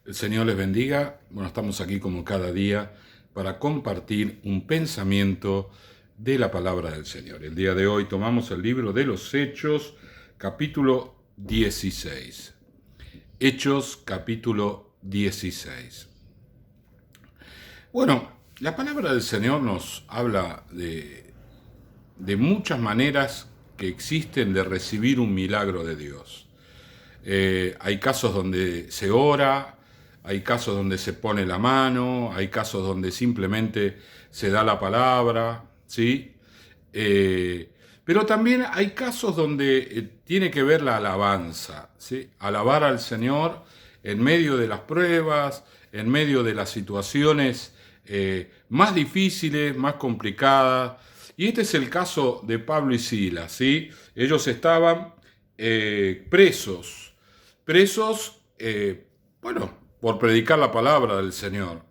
El Señor les bendiga. Bueno, estamos aquí como cada día para compartir un pensamiento de la palabra del Señor. El día de hoy tomamos el libro de los Hechos, capítulo 16. Hechos, capítulo 16. Bueno, la palabra del Señor nos habla de muchas maneras que existen de recibir un milagro de Dios. Hay casos donde se ora, hay casos donde se pone la mano, hay casos donde simplemente se da la palabra, ¿sí? Pero también hay casos donde tiene que ver la alabanza, ¿sí? Alabar al Señor en medio de las pruebas, en medio de las situaciones más difíciles, más complicadas. Y este es el caso de Pablo y Silas, ¿sí? Ellos estaban presos, bueno, por predicar la palabra del Señor.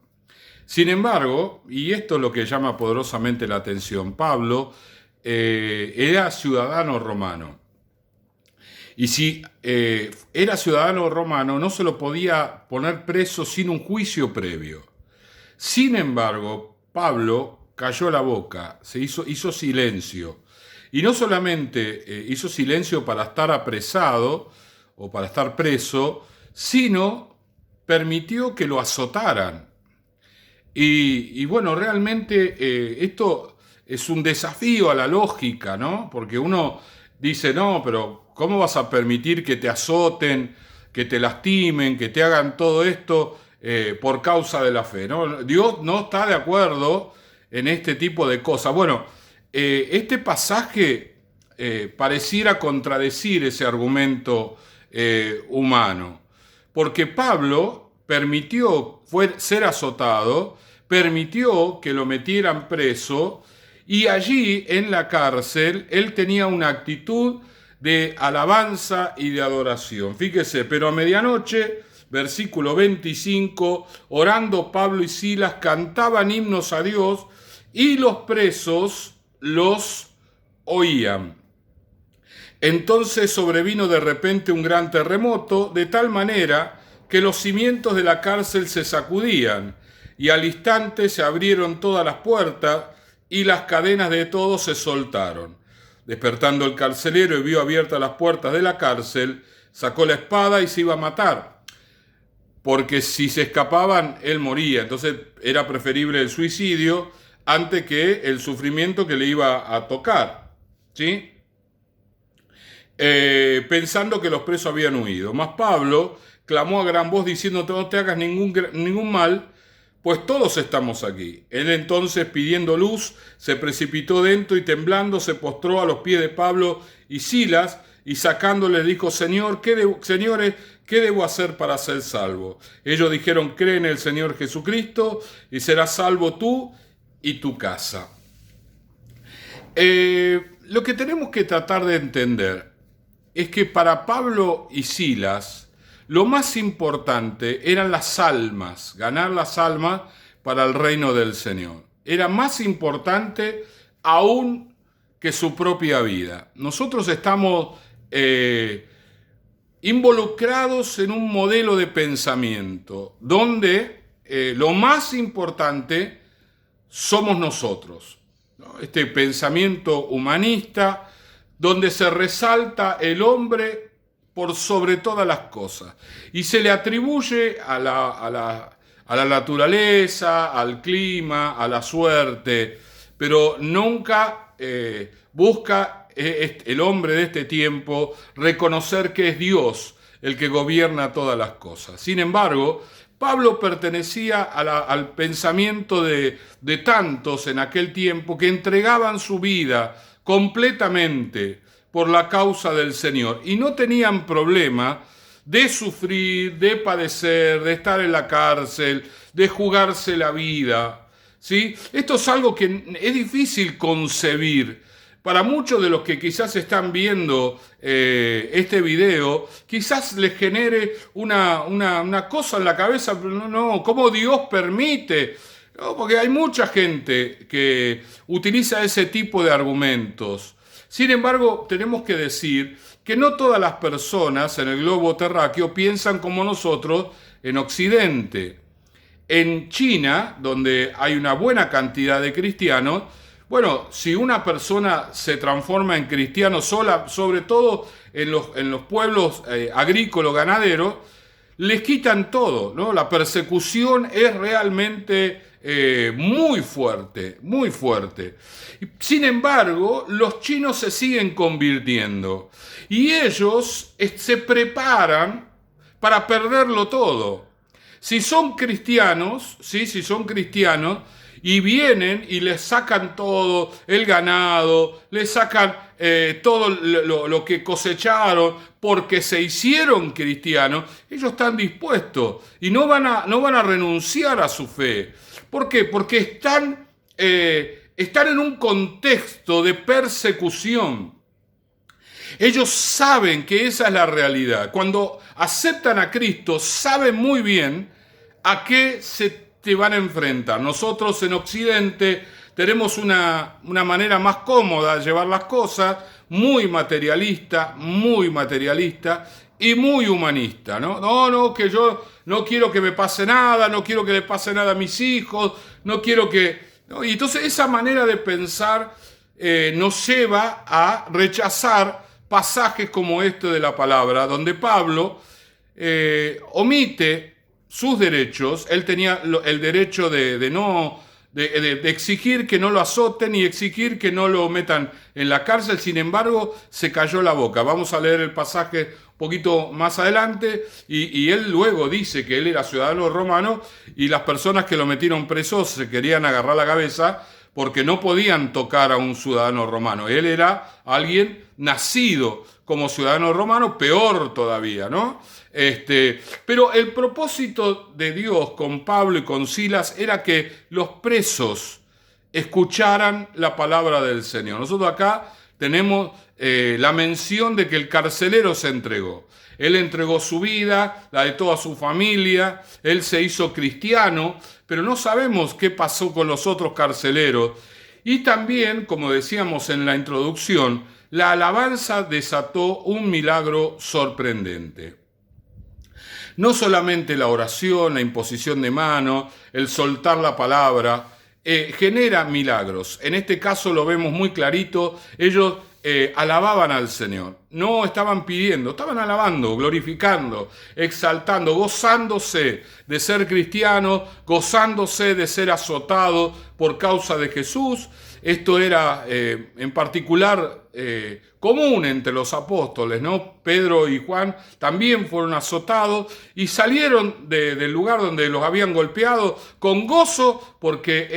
Sin embargo, y esto es lo que llama poderosamente la atención, Pablo era ciudadano romano. Y si era ciudadano romano, no se lo podía poner preso sin un juicio previo. Sin embargo, Pablo cayó la boca, hizo silencio. Y no solamente hizo silencio para estar apresado o para estar preso, sino permitió que lo azotaran. Y bueno, realmente esto es un desafío a la lógica, ¿no? Porque uno dice, no, pero ¿cómo vas a permitir que te azoten, que te lastimen, que te hagan todo esto por causa de la fe, ¿no? Dios no está de acuerdo en este tipo de cosas. Bueno, este pasaje pareciera contradecir ese argumento humano, porque Pablo permitió ser azotado, permitió que lo metieran preso, y allí en la cárcel él tenía una actitud de alabanza y de adoración. Fíjese, pero a medianoche, versículo 25, orando Pablo y Silas cantaban himnos a Dios y los presos los oían. Entonces sobrevino de repente un gran terremoto, de tal manera que los cimientos de la cárcel se sacudían, y al instante se abrieron todas las puertas, y las cadenas de todos se soltaron. Despertando el carcelero y vio abiertas las puertas de la cárcel, sacó la espada y se iba a matar, porque si se escapaban, él moría. Entonces era preferible el suicidio antes que el sufrimiento que le iba a tocar, ¿sí? Pensando que los presos habían huido. Mas Pablo clamó a gran voz diciendo, no te hagas ningún mal, pues todos estamos aquí. Él entonces, pidiendo luz, se precipitó dentro y temblando se postró a los pies de Pablo y Silas, y sacándoles dijo, señores, ¿qué debo hacer para ser salvo? Ellos dijeron, cree en el Señor Jesucristo y serás salvo tú y tu casa. Lo que tenemos que tratar de entender es que para Pablo y Silas lo más importante eran las almas, ganar las almas para el reino del Señor. Era más importante aún que su propia vida. Nosotros estamos involucrados en un modelo de pensamiento donde lo más importante somos nosotros, ¿no? Este pensamiento humanista donde se resalta el hombre por sobre todas las cosas y se le atribuye a la naturaleza, al clima, a la suerte, pero nunca busca el hombre de este tiempo reconocer que es Dios el que gobierna todas las cosas. Sin embargo, Pablo pertenecía al pensamiento de tantos en aquel tiempo que entregaban su vida completamente por la causa del Señor y no tenían problema de sufrir, de padecer, de estar en la cárcel, de jugarse la vida, ¿sí? Esto es algo que es difícil concebir. Para muchos de los que quizás están viendo este video, quizás les genere una cosa en la cabeza, pero no, ¿cómo Dios permite? No, porque hay mucha gente que utiliza ese tipo de argumentos. Sin embargo, tenemos que decir que no todas las personas en el globo terráqueo piensan como nosotros en Occidente. En China, donde hay una buena cantidad de cristianos, bueno, si una persona se transforma en cristiano sola, sobre todo en los pueblos agrícolas, ganaderos, les quitan todo, ¿no? La persecución es realmente muy fuerte, muy fuerte. Sin embargo, los chinos se siguen convirtiendo y ellos se preparan para perderlo todo. Si son cristianos, ¿sí? Si son cristianos y vienen y les sacan todo, el ganado, les sacan todo lo que cosecharon porque se hicieron cristianos, ellos están dispuestos y no van a renunciar a su fe. ¿Por qué? Porque están en un contexto de persecución. Ellos saben que esa es la realidad. Cuando aceptan a Cristo, saben muy bien a qué se te van a enfrentar. Nosotros en Occidente tenemos una manera más cómoda de llevar las cosas, muy materialista y muy humanista, ¿no? No, que yo no quiero que me pase nada, no quiero que le pase nada a mis hijos, no quiero que... ¿no? Y entonces esa manera de pensar nos lleva a rechazar pasajes como este de la palabra, donde Pablo omite sus derechos. Él tenía el derecho de exigir que no lo azoten y exigir que no lo metan en la cárcel. Sin embargo, se cayó la boca. Vamos a leer el pasaje un poquito más adelante y él luego dice que él era ciudadano romano y las personas que lo metieron preso se querían agarrar la cabeza porque no podían tocar a un ciudadano romano. Él era alguien nacido como ciudadano romano, peor todavía, ¿no? Pero el propósito de Dios con Pablo y con Silas era que los presos escucharan la palabra del Señor. Nosotros acá tenemos la mención de que el carcelero se entregó. Él entregó su vida, la de toda su familia, él se hizo cristiano, pero no sabemos qué pasó con los otros carceleros. Y también, como decíamos en la introducción, la alabanza desató un milagro sorprendente. No solamente la oración, la imposición de manos, el soltar la palabra, genera milagros. En este caso lo vemos muy clarito. Ellos alababan al Señor. No estaban pidiendo, estaban alabando, glorificando, exaltando, gozándose de ser cristianos, gozándose de ser azotados por causa de Jesús. Esto era en particular común entre los apóstoles, ¿no? Pedro y Juan también fueron azotados y salieron del lugar donde los habían golpeado con gozo porque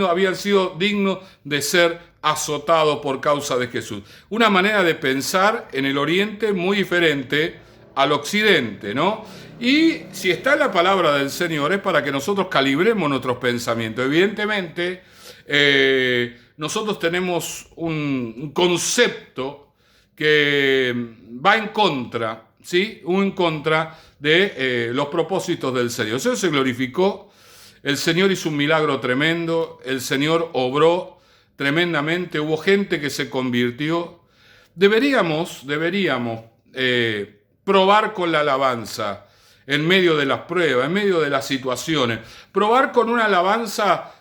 habían sido dignos de ser azotados por causa de Jesús. Una manera de pensar en el Oriente muy diferente al Occidente, ¿no? Y si está en la palabra del Señor es para que nosotros calibremos nuestros pensamientos. Evidentemente, nosotros tenemos un concepto que va en contra, ¿sí? En contra de los propósitos del Señor. El Señor se glorificó, el Señor hizo un milagro tremendo, el Señor obró tremendamente, hubo gente que se convirtió. Deberíamos probar con la alabanza en medio de las pruebas, en medio de las situaciones. Probar con una alabanza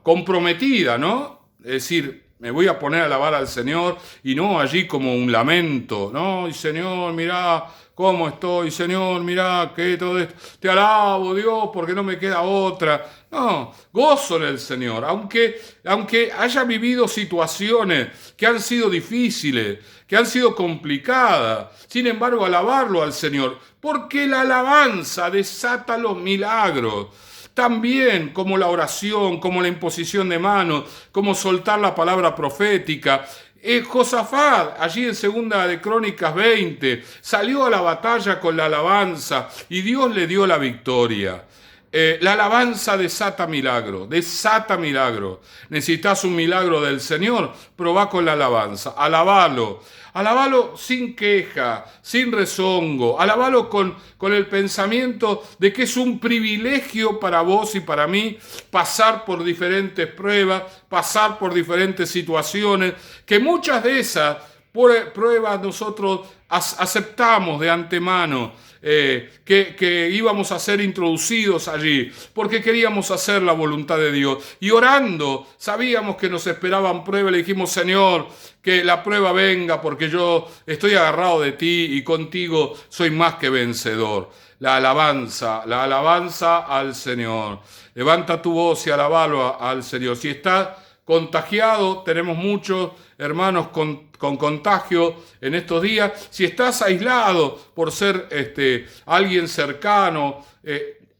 comprometida, ¿no? Es decir, me voy a poner a alabar al Señor y no allí como un lamento, ¿no? Y Señor, mirá cómo estoy, Señor, mirá que todo esto, te alabo, Dios, porque no me queda otra. No, gozo en el Señor, aunque haya vivido situaciones que han sido difíciles, que han sido complicadas, sin embargo, alabarlo al Señor, porque la alabanza desata los milagros. También como la oración, como la imposición de manos, como soltar la palabra profética. Josafat, allí en 2 de Crónicas 20, salió a la batalla con la alabanza y Dios le dio la victoria. La alabanza desata milagro, desata milagro. Necesitas un milagro del Señor, probá con la alabanza, alabalo sin queja, sin rezongo, alabalo con el pensamiento de que es un privilegio para vos y para mí pasar por diferentes pruebas, pasar por diferentes situaciones, que muchas de esas pruebas nosotros aceptamos de antemano. que íbamos a ser introducidos allí, porque queríamos hacer la voluntad de Dios. Y orando, sabíamos que nos esperaban pruebas. Le dijimos, Señor, que la prueba venga, porque yo estoy agarrado de ti y contigo soy más que vencedor. La alabanza al Señor. Levanta tu voz y alabalo al Señor. Si estás contagiado, tenemos muchos hermanos con contagio en estos días. Si estás aislado por ser alguien cercano,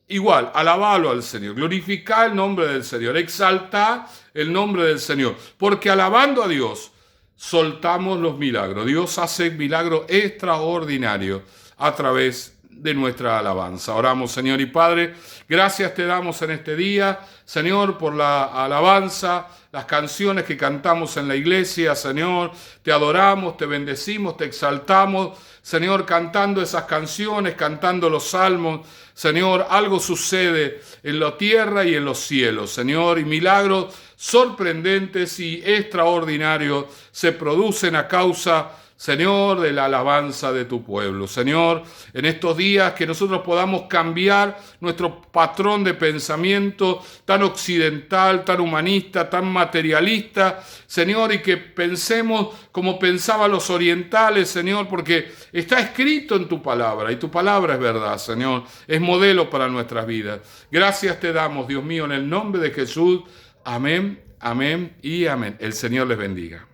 igual, alabalo al Señor, glorifica el nombre del Señor, exalta el nombre del Señor, porque alabando a Dios soltamos los milagros. Dios hace milagros extraordinarios a través de nuestra alabanza. Oramos, Señor y Padre, gracias te damos en este día, Señor, por la alabanza, las canciones que cantamos en la iglesia, Señor, te adoramos, te bendecimos, te exaltamos, Señor, cantando esas canciones, cantando los salmos, Señor, algo sucede en la tierra y en los cielos, Señor, y milagros sorprendentes y extraordinarios se producen a causa, Señor, de la alabanza de tu pueblo. Señor, en estos días que nosotros podamos cambiar nuestro patrón de pensamiento tan occidental, tan humanista, tan materialista, Señor, y que pensemos como pensaban los orientales, Señor, porque está escrito en tu palabra, y tu palabra es verdad, Señor, es modelo para nuestras vidas. Gracias te damos, Dios mío, en el nombre de Jesús. Amén, amén y amén. El Señor les bendiga.